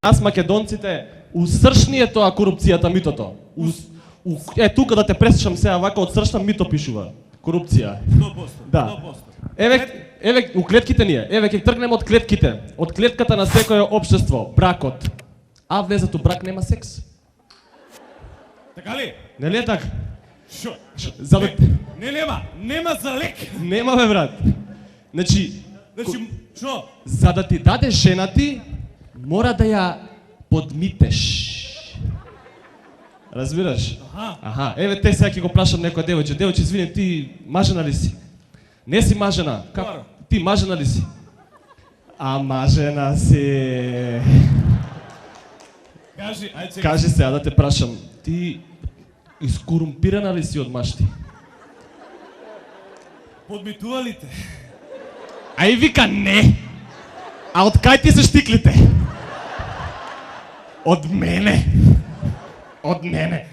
Нас македонците усршни е тоа корупцијата, митото. Тука да те пресечам сега вака од сршна мито пишува. Корупција. 100%. Да. 100%. Еве у клетките ние. Еве ќе тргнеме од клетките. Од клетката на секое општество, бракот. А влезат у брак нема секс. Така ли? Нели е така? Шо? За да... Нема за лек. Нема бе брат. Значи, шо? За да ти даде жена ти, мора да ја подмитеш. Разбираш? Аха. Еве те сега ќе го прашам некој девојче. Девојче, извини, ти мажена ли си? Не си мажена. Како? Ти мажена ли си? А мажена си. Кажи сега да те прашам. Ти искорумпирана ли си од мажти? Подмитува ли те? Ај вика не. А од кај ти се штиклите? Од мене. Од мене.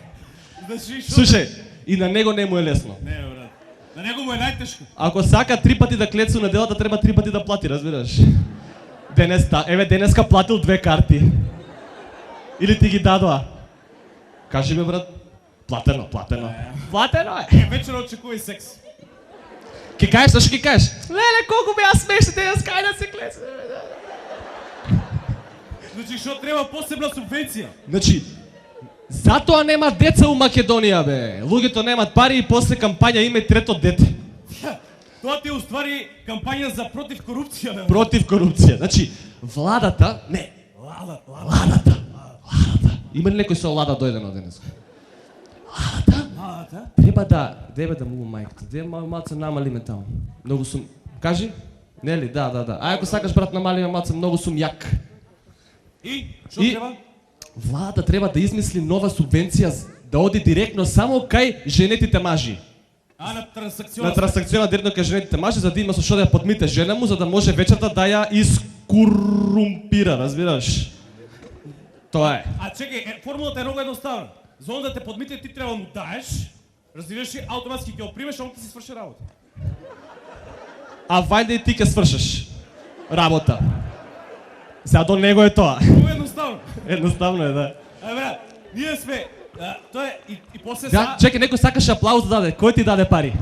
Слушај, и на него не му е лесно. Не, брат. На него му е најтешко. Ако сака 3 пати да клецу неделата, треба 3 пати да плати, разбираш? Денеска платил 2 карти. Или ти ги дадоа? Кажи ми, брат. Платено. Платено е. Вечер очекувај секс. Ке кажеш, зашто ке кажеш? Леле, колку беа смешни денеска, ајде да се клецу. Значи, што треба посебна субвенција? Значи, затоа нема деца у Македонија, бе. Луѓето немат пари и после кампања има и трето дете. Тоа ти е уствари кампања за против корупција, бе. Против корупција. Значи, владата, не. Владата. Има ли некој со влада дојдено денес? Владата? Треба да му мајката. Де малце намалиме таму. Многу сум. Кажи? Нели? Да. Ај ако сакаш брат намалиме малце, многу сум јак. И што треба? Владата треба да измисли нова субвенција да оди директно само кај женетите мажи. На трансакциона. На трансакциона директно кај женетите мажи, за да има со што да ја подмите жена му, за да може вечерта да ја искорумпира, разбираш? Тоа е. А чекај, формулата е многу едноставна. За он да те подмите ти треба му даеш, разбираш, автоматски ќе го примеш, а он ќе си сврши работа. А вајде и ти ќе свршиш работа. Сега до него е тоа. Многу едноставно. Едноставно е, да. Брат, ние сме, тоа е и после да, чекај, некој сакаше аплауз да даде. Кој ти даде пари?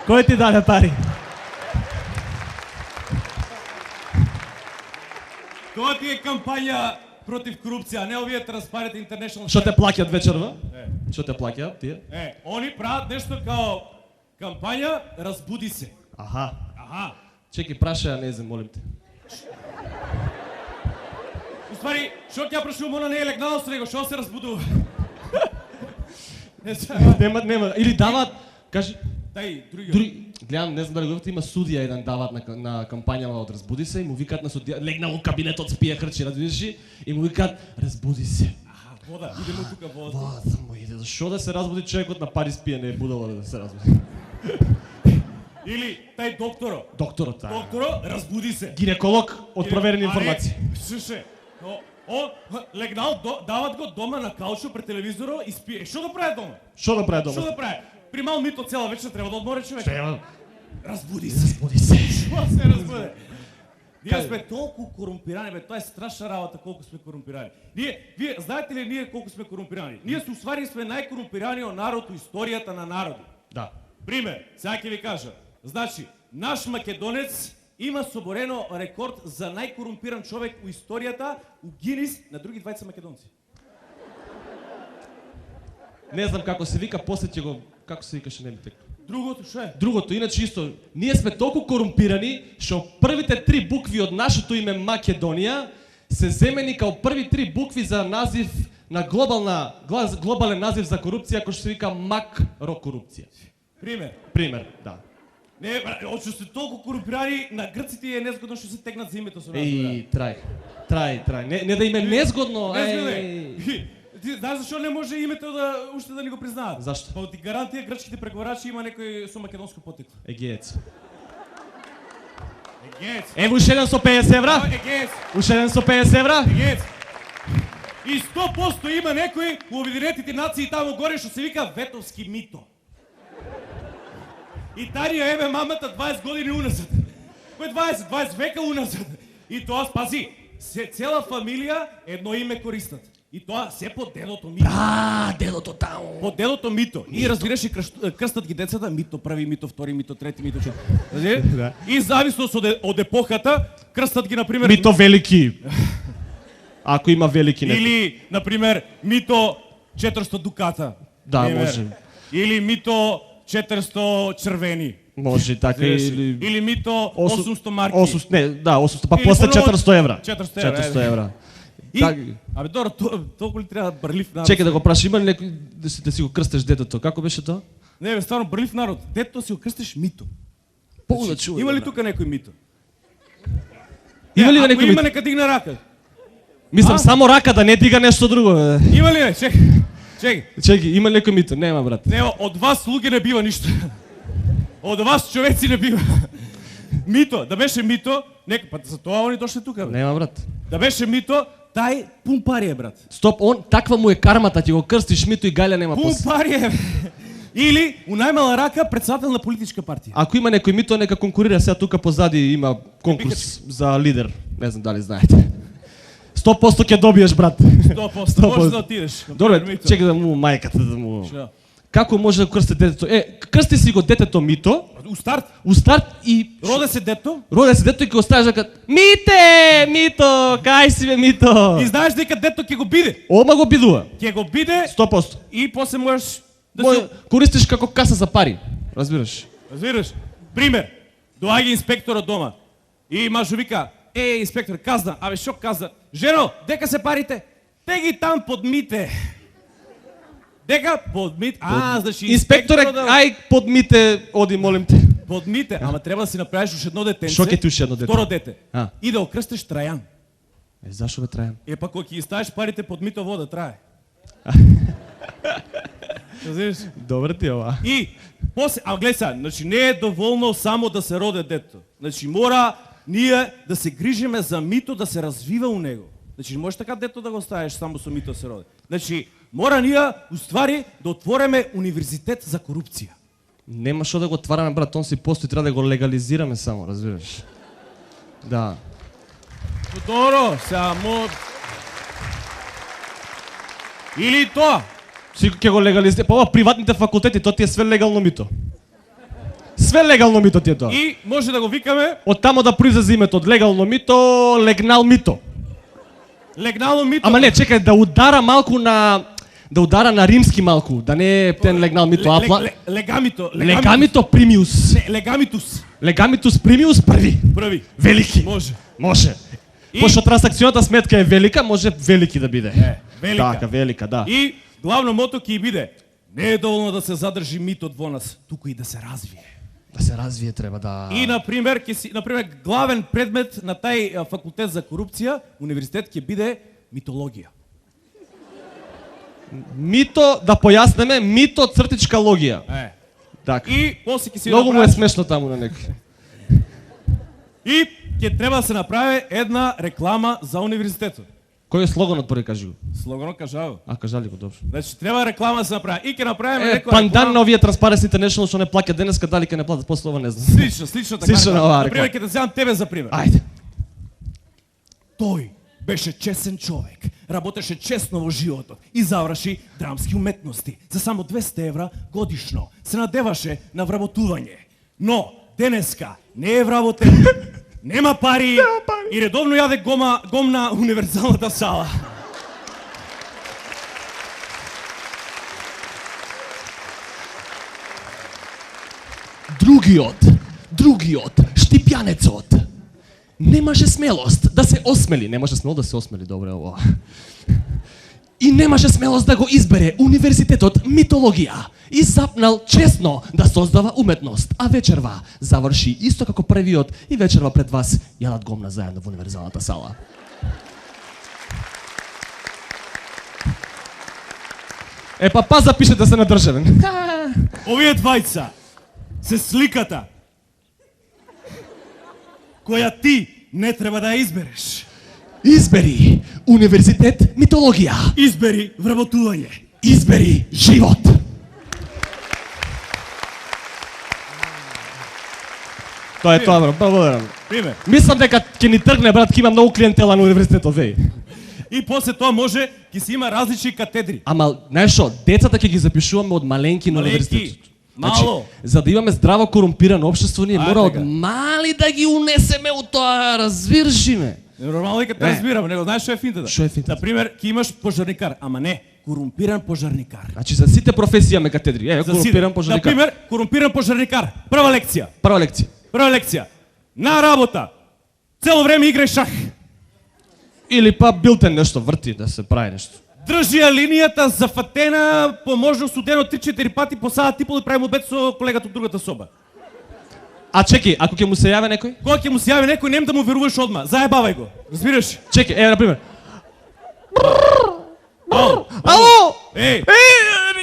Кој ти даде пари? Тоа ти е кампања против корупција, не овие Transparent International. Што те плаќаат вечерва? Што те плаќаат тие? Они прават нешто као кампања разбуди се. Аха. Чекај, праша ја, не знам, молим те. Уствари, што ќе ја прашувам, она не е легнало со него, што се разбудува? Нема. Или даваат, кажи. Дај, други. Гледам, не знам дали го има судија еден даваат на кампањава од разбуди се и му викаат на судија, легнал у кабинетот, спие хрчи, разбираш, и му викаат разбуди се. Вода, идемо тука вода. Вода само иде. Зашо да се разбуди човекот на пари спие, не е будало да се разбуди. Или тај докторот, разбуди се. Гинеколог од проверени информации. Слушај, он легнал, дават го дома на каучо пред телевизоро и спие. Што да прави дома? Што да прави дома? Што да прави? Примал мито цела вечер, треба да одмори човек. Треба. Разбуди се. Што се разбуди? Ние сме толку корумпирани, бе, тоа е страшна работа колку сме корумпирани. Вие знаете ли ние колку сме корумпирани? Ние се уствари сме најкорумпираниот народ у историјата на народи. Да. Пример, сега ќе ви кажа. Значи, наш македонец има соборено рекорд за најкорумпиран човек у историјата у Гинис на други двајца македонци. Не знам како се вика, после ќе го како се викаше, не ми текна. Другото што е? Другото, иначе исто, ние сме толку корумпирани што првите 3 букви од нашето име Македонија се земени као први 3 букви за назив на глобален назив за корупција кој што се вика макрокорупција. Пример, да. Не, очу сте толку корумпирани, на грците е незгодно што се тегнат за името со нас. Трај. Не да им е незгодно, Ти знаеш зашо не може името уште да ни го признаат? Зашто? Па ти гарантија грчките преговарачи има некој со македонско потекло. Егеец. Ево уште еден со 50 евра? Уште еден со 50 евра? И 100% има некој у Обединетите нации таму горе што се вика Ветовски мито. И Тарија еве мамата 20 години уназад. Кој 20 века уназад. И тоа, пази, цела фамилија едно име користат. И тоа се по делото Мито. делото таму. По делото Мито. И разбираш и крстат ги децата, Мито први, Мито втори, Мито трети, Мито четврти. Да. И зависност од епохата, крстат ги, например... Мито велики. Ако има велики некој. Или, например, Мито 400 дуката. Да, Пример. може. Или Мито 400 червени. Може и така Или Мито 800 марки. 800, па Или после поново 400 евра. 400 евра. И, Так. абе, добро, толку ли треба брлив народ? Чекай да го прашам, има ли некој да си го крстеш детето? Како беше тоа? Не, бе, стварно брлив народ. Детето си го крстиш Мито. Полно чува. Има ли тука некој Мито? Има ли Ако некој има, Мито? нека дигне рака. Мислам само рака да не дига нешто друго. Бе. Има ли не? Чекай. Чекай, има ли некој Мито? Нема, брат. Не, од вас луѓе не бива ништо. Од вас човеци не бива. Мито, да беше Мито, нека, па за тоа они дошле тука, бе. Нема, брат. Да беше Мито, тај пун пари е, брат. Стоп, таква му е кармата, ти го крстиш Мито и гаља нема Пун после. пари е. Или, у најмала рака, председател на политичка партија. Ако има некој Мито, нека конкурира, сега тука позади има конкурс за лидер. Не знам дали знаете. 100% ќе добиеш, брат. 100%, може да отидеш. Добре, чекай да му мајката да му... Шо? Како може да крсти детето? Крсти си го детето Мито, У старт, у старт и... роде се дето, Роде се дето и ќе оставиш дека Мите, Мито, кај си бе Мито? и знаеш дека дето ќе го биде. Ома го бидува. Ќе го биде 100%. и после можеш да Мој, се... користиш како каса за пари. Разбираш? Разбираш? Пример, доаѓа инспекторот дома и мажу вика, инспектор, казна, абе шо казна? Жено, дека се парите? Те ги там подмите. Дека подмите. Значи Инспекторе, ај подмите, оди молим те. подмите, ама треба да си направиш уште едно детенце. Шо ќе ти уште едно дете? Второ дете. А. И да окрстиш Трајан. Зашо бе Трајан? Па кога ќе ги ставиш парите под мито вода трае. Разбираш? Добре ти ова. И после, гледај сега, значи не е доволно само да се роде дето. Значи мора ние да се грижиме за Мито да се развива у него. Значи не можеш така дето да го оставиш само со Мито да се роди. Значи мора ние уствари да отвориме универзитет за корупција. Нема шо да го отвараме, брат, он си постои, треба да го легализираме само, разбираш? Да. Добро, само... Или тоа. Си ќе го легализираме. Па ова приватните факултети, тоа ти е све легално Мито. Све легално Мито ти е тоа. И може да го викаме Од тамо да произлезе името, од легално Мито, легнал Мито. легнално Мито. Ама не, чекај, да удара малку на... Да удара на римски малку, да не е тен легнал Мито, апла. Легамито. Легамито примиус. Легамитус. Легамитус примиус први. Први. Велики. Може. Може. И- Пошто трансакционата сметка е велика, може велики да биде. велика. Така, велика, да. И главно мото ќе биде не е доволно да се задржи митот во нас, туку и да се развие. Да се развие треба да... И например, главен предмет на тај факултет за корупција, универзитет ќе биде митологија. Мито, да појаснеме, мито цртичка логија. Така. И после ќе се Многу му е направи- смешно таму на некој. И ќе треба да се направи една реклама за универзитетот. Кој е слоганот први кажи го? Слоганот кажава. Кажали го добро. Значи треба реклама да се направи. И ќе направиме некоја Пандан на овие Transparency International што не плаќа денеска, дали ќе не платат после ова не знам. Слично така. Слично на оваа Например, реклама. ќе те земам тебе за пример. Ајде. Тој беше чесен човек, работеше честно во животот и заврши драмски уметности. За само 200 евра годишно се надеваше на вработување. Но денеска не е вработен, нема пари и редовно јаде гом на универзалната сала. Другиот, штипјанецот, немаше смелост да се осмели. Немаше смелост да се осмели, добре ова. И немаше смелост да го избере универзитетот митологија. И запнал честно да создава уметност. А вечерва заврши исто како првиот и вечерва пред вас јадат гомна заедно во универзалната сала. Па запишете да се надржавен. Овие двајца се сликата која ти не треба да ја избереш. Избери универзитет митологија. Избери вработување. Избери живот. Тоа е тоа, бро. Благодарам. Пример. Мислам дека ќе ни тргне брат, ќе има многу клиентела на универзитетот веј. И после тоа може ќе си има различни катедри. Ама, знаеш што, децата ќе ги запишуваме од маленки на Маленки, универзитетот. мало. За да имаме здраво корумпирано општество, ние мора од така. мали да ги унесеме у тоа, разбираш ме. Нормално дека те Не. разбирам, него знаеш што е финтата? Што е финтата? Например, ќе имаш пожарникар, ама не, корумпиран пожарникар. Значи за сите професии имаме катедри. Корумпиран пожарникар. Например, корумпиран пожарникар. Прва лекција. Прва лекција. Прва лекција. На работа. Цело време играј шах. Или па билтен нешто врти да се прави нешто. Држи ја линијата зафатена, по можно студено 3-4 пати по саат и пол да правим обед со колегата од другата соба. А чеки, ако ќе му се јави некој? Кога ќе му се јави некој, нем да му веруваш одма. Заебавај го. Разбираш? Чеки, на пример. Ало. Ало! Еј,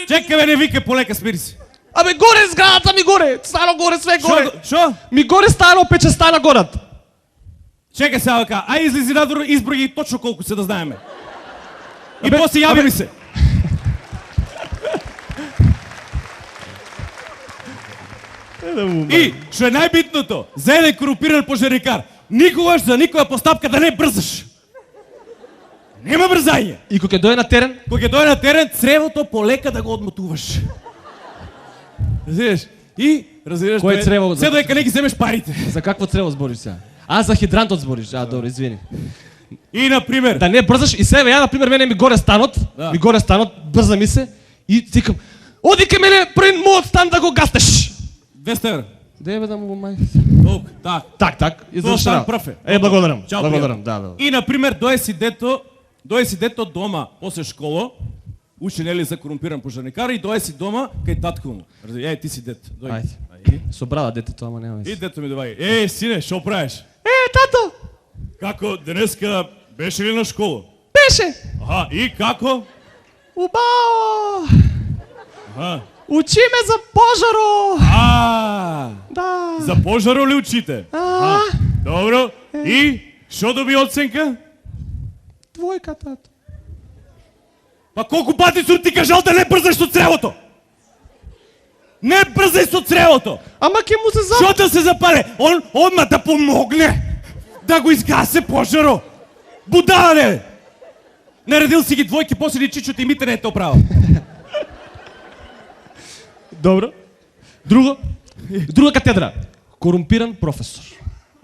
чекай бе, не викај, полека, смири се. Абе горе зградата ми горе, стано горе, све горе. Шо? Ми горе стано печеста на гората. Чекай сега вака, ај излези надвор, изброи точно колку се да знаеме. И Абе, после јави ми се. И, што е најбитното, за еден корумпиран пожарникар, никогаш за никоја постапка да не брзаш. Нема брзање. И кога ќе дојде на терен, Кога ќе дојде на терен, цревото полека да го одмотуваш. Разбираш? И, разбираш, Кое црево? се додека не ги земеш парите. за какво црево збориш сега? А за хидрантот збориш. Добро, извини. И, например, Да не брзаш и себе, ја, например, мене ми горе станот, Да. ми горе станот, брза ми се и викам, оди ке мене пред мојот стан да го гаснеш. 200 евра. Дебе да му мај. Толку, так. Так, Тоа извршена. стан прв е. Благодарам. Чао, Благодарам, пријатно. да. И, например, дое си дето дома после школа, учи нели за корумпиран пожарникар и дое си дома кај татко му. Еј, ти си дет. Дојди. Ајде. Со брада детето, ама нема И веќе. дето ми доваѓа. Еј, сине, шо правиш? Тато, Како денеска беше ли на школа? беше. Аха, и како? Убаво. Аха. Учи ме за пожаро. Да. За пожаро ли учите? Добро. И шо доби оценка? Двојка, тато. Па колку пати сум ти кажал да не брзаш со цревото? Не брзај со цревото! Ама ќе му се Шо да се запале? Он одма да помогне да го изгасе пожаро. Будала не! Наредил си ги двојки, после ни чичото и мите не е то право. Добро. Друга катедра. Корумпиран професор.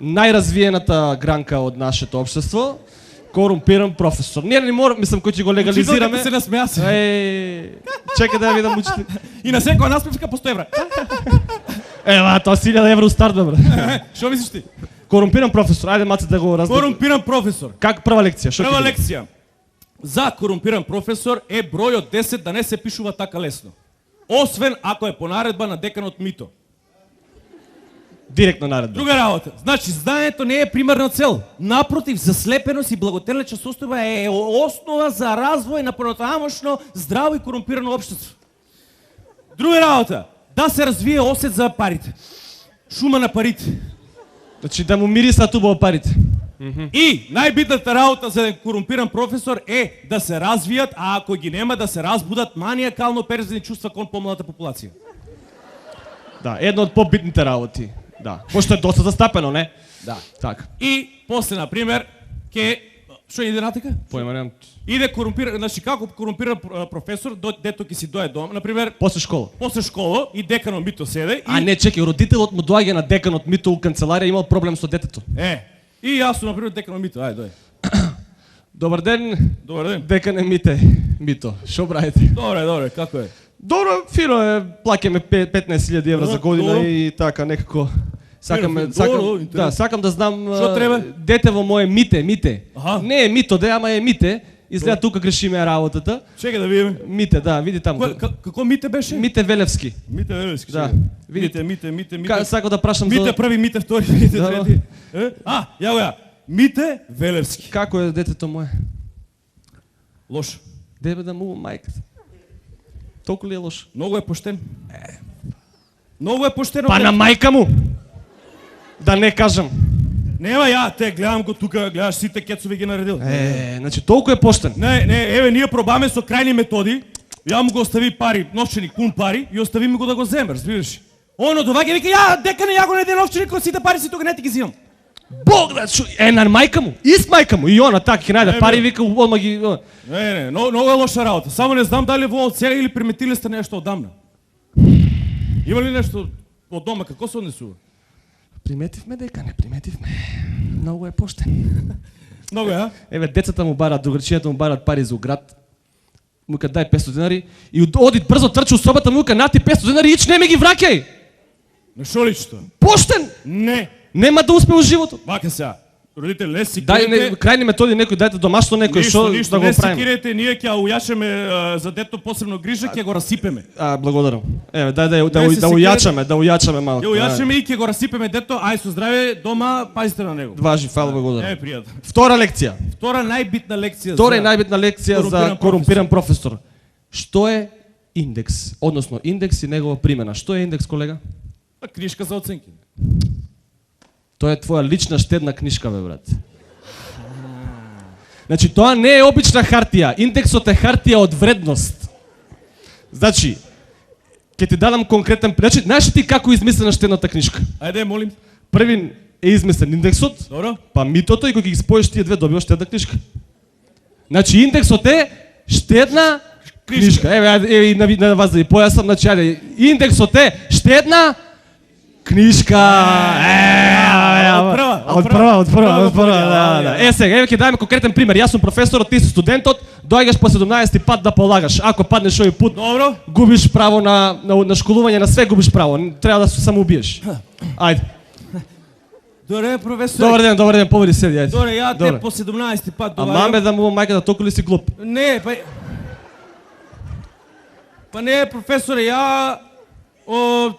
Најразвиената гранка од нашето општество. Корумпиран професор. Ние не мора, мислам, кој ќе го легализираме. Учителката се насмеа се. Чекай да ја видам учите. И на секоја наспевка по 100 евра. Ева, тоа 1000 евро старт, бе, брат. Шо мислиш ти? Корумпиран професор. Ајде маце да го разделим. Корумпиран професор. Как прва лекција? Што Прва ќе биде? лекција. За корумпиран професор е бројот 10 да не се пишува така лесно. Освен ако е по наредба на деканот Мито. Директно наредба. Друга работа. Значи, знаењето не е примарна цел. Напротив, заслепеност и благотелечна состојба е основа за развој на понатамошно здраво и корумпирано општество. Друга работа. Да се развие осет за парите. Шума на парите. Значи да му мирисат убаво парите. И најбитната работа за еден корумпиран професор е да се развијат, а ако ги нема да се разбудат маниакално перзени чувства кон помладата популација. Да, едно од побитните работи. Да. Пошто е доста застапено, не? Да. Така. И после, например, што иде натека? Појма немам. Иде корумпиран, значи како корумпиран професор, дето ќе си дое дом, например, После школа. после школа и деканот Мито седе А и не, чекај, родителот му доаѓа на деканот Мито у канцеларија, имал проблем со детето. И јас сум например деканот Мито, ај дој. Добар ден, Добар ден. декане Мито. Шо правите? Добре, како е? Добро, фино е, плаќаме 15.000 евра за година Добро. и така некако Добро, интересно. сакам да знам Што треба? детево мое Мите. Аха. Не е Мито, ама е Мите. Изгледа тука грешиме работата. Чекај да видиме. Мите, да, види таму. Како Мите беше? Мите Велевски. Мите Велевски. Да. Видите, Мите. Сакам да прашам Мите за први, Мите втори, Мите Да, трети. Ја го ја. Мите Велевски. како е детето мое. Лошо. Дебе да му мајката. Толку ли е лошо? Многу е поштен. Многу е поштено. Па на мајка му. Да не кажам. Нема ја, те гледам го тука, гледаш сите кецови ги наредил. Значи толку е поштен. Не, еве ние пробаме со крајни методи. Ја му го остави пари, новченик, пун пари и остави ми го да го земе, разбираш? Оно доваѓа и вика, ја, дека не ја го најде новченик, сите пари си тука не ти ги земам. Бог да чу... на мајка му, ист мајка му, и она така ќе најде пари, вика, одма ги... Не, много е лоша работа. Само не знам дали во сега или приметили сте нещо одамна. Има ли нещо од дома, како се однесува? Приметивме дека не приметивме. Многу е поштен. Много е, а? Еве, децата му барат, другарчињата му барат пари за оград. Му ка дај 500 денари и оди брзо трчи у собата, му ка нати 500 денари, ич не ми ги враќај. Не шоличто. Поштен! Не. Нема да успе во животот. Вака сега. Родители, не си Дај кирете. крајни методи некој, дајте домашно некој што да го не си правиме. кирете, ние ќе ујачаме за дето посебно грижа, ќе го расипеме. Благодарам. Еве, дај Не се да ујачаме малку. Ја ујачаме и ќе го расипеме дето, ај со здраве дома, пазите на него. Важи, фала, благодарам. Пријатно. Втора лекција. Втора најбитна лекција. Втора и за најбитна лекција за корумпиран корумпиран професор. Што е индекс? Односно, индекс и негова примена. Што е индекс, колега? Книжка за оценки. Тоа е твоја лична штедна книжка, бе, брат. Значи, тоа не е обична хартија. Индексот е хартија од вредност. Значи, ќе ти дадам конкретен... Значи, знаеш ти како е измислена штедната книжка? Ајде, молим. Први е измислен индексот, Добро. па митото и кога ги споиш тие две добиваш штедна книжка. Значи, индексот е штедна книжка. Еве, на вас да ви појасам, значи, ајде, индексот е штедна книжка. Од прва. Да. Сега, еве ќе дајме конкретен пример. Јас сум професорот, ти си студентот, доаѓаш по 17-ти пат да полагаш. Ако паднеш овој пут, Добро. губиш право на школување, на све губиш право. Треба да се самоубиеш. Ајде. Добре, професор. Добар ден, побади седи, ајде. Добре, ја те по 17-ти пат А доаѓам. маме да му мајката толку ли си глуп? Не, па не, професоре, ја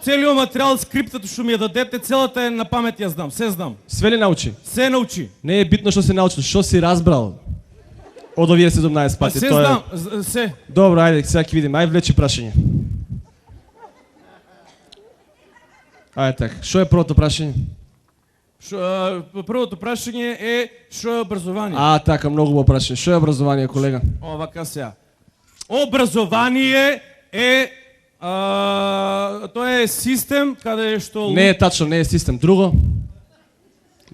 целиот материјал, скриптот што ми ја дадете, целата е на памет ја знам, се знам. Све ли научи? Се научи. Не е битно што си научил, што си разбрал од овие 17 Па пати. се тоа е. знам, се. Добро, ајде, сега ќе видиме. Ајде, влечи прашање. Ајде така. Што е првото прашање? Првото прашање е што е образование. Така, многу убаво прашање. Што е образование, колега? Вака сега. Образование е тоа е систем каде што Не е тачно, не е систем. Друго?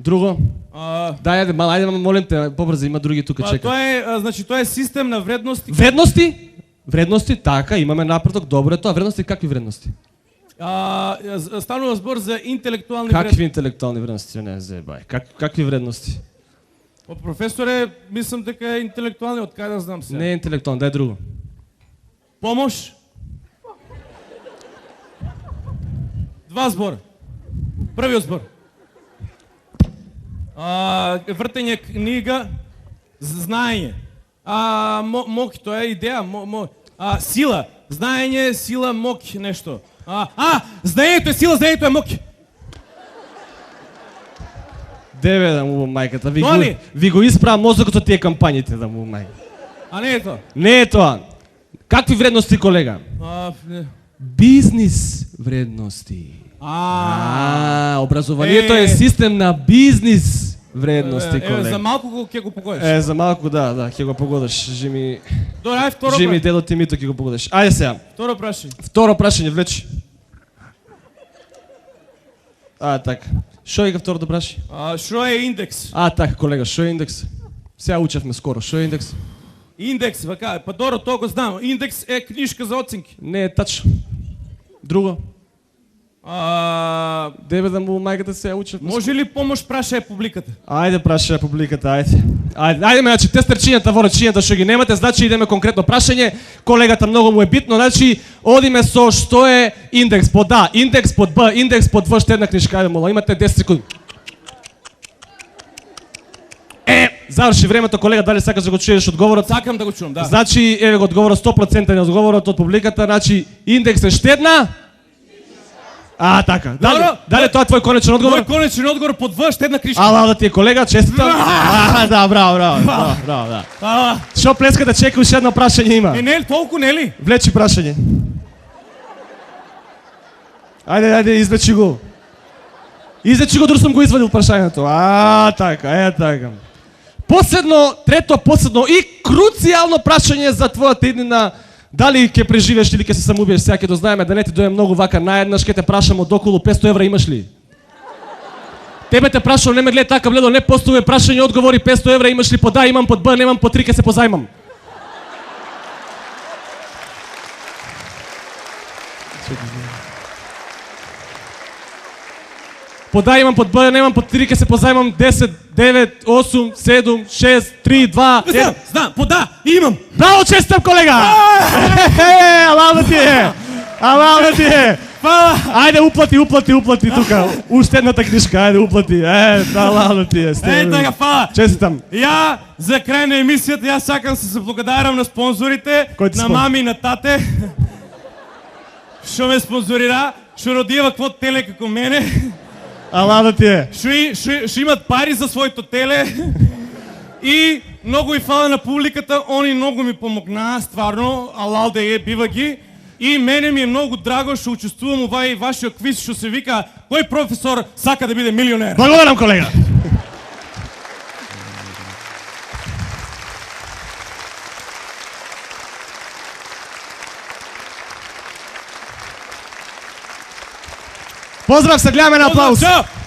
Дај, ајде, молим те, побрзо, има други тука чека. Тоа е, значи тоа е систем на вредности. Вредности? Вредности, така, имаме напредок, добро е тоа. Вредности, какви вредности? Станува збор за интелектуални Какви вредности. интелектуални вредности? Не, зебај. Какви вредности? Професоре, мислам дека е интелектуални, од кај да знам се. Не е интелектуални, дај друго. Помош. Два збора. Првиот збор. Вртење книга, знаење. Мок, тоа е идеја. Сила. Знаење, сила, мок, нешто. Знаењето е сила, знаењето е мок. Деве да му мајката, Толи? ви го исправа мозокот од тие кампањите да му мајка. Не е тоа. Не е тоа. Какви вредности, колега? Бизнис вредности. Образованието е систем на бизнис вредности, колега. За малку ќе го погодиш. За малку, да, ќе го погодиш. Жими второ дедо ти мито ќе го погодиш. Ајде сега. Второ прашање. Второ прашање, влечи. Така. Што е второто прашање? Што е индекс? Така, колега, што е индекс? Сега учевме скоро, што е индекс? Индекс, вака, па добро, тоа го знам. Индекс е книжка за оценки. Не е тачно. Друго? Дебе да му мајката се учевме. Може ли помош прашај публиката? Ајде прашај публиката, ајде. Ајде, значи тестерчињата во речињата што ги немате, значи идеме конкретно прашање. Колегата многу му е битно, значи одиме со што е индекс под А, индекс под Б, индекс под В, штедна книжка. Ајде, мола, имате 10 секунди. Заврши времето, колега, дали сакаш да го чуеш одговорот? Сакам да го чувам, да. Значи, еве го одговорот 100% на одговорот од публиката, значи индекс е штедна. Така. Дали тоа е твој конечен одговор? Мој конечен одговор под В, штедна книжка. Да ти е колега, честитам. Да, браво. Што плескате, чека уште едно прашање има. Не, толку нели? Влечи прашање. Ајде, извлечи го. Дур сум го извадил прашањето. Така. Трето последно и круцијално прашање за твојата иднина. Дали ќе преживееш или ќе се самоубиеш, сега ќе дознаеме, да не ти дое многу вака наеднаш, ќе те прашамо доколу 500 евра имаш ли? Тебе те прашам, не ме гледа така бледо, не постове прашање, одговори 500 евра, имаш ли по да, имам под Б, немам по 3, ке се позајмам. По да, имам под Б, немам под 3, ке се позајмам 10, 9, 8, 7, 6, 3, 2, 1. Знам, по да, имам. Браво, честам, колега! Алал ти е! Алал ти е! Ајде, уплати тука. Уште едната книжка, ајде, уплати. Алал ти е. Така, фала. Честитам. Я, за крај на емисијата, јас сакам да се благодарам на спонзорите, на мами и на тате, што ме спонзорира, што родива кво теле како мене, Алал ти е. што имат пари за своето теле и многу и фала на публиката, они многу ми помогнаа, стварно, алал да е, бива ги. И мене ми е многу драго што учествувам ова и вашиот квиз што се вика кој професор сака да биде милионер. Благодарам, колега. Поздрав, се гледаме на аплауз. Чао!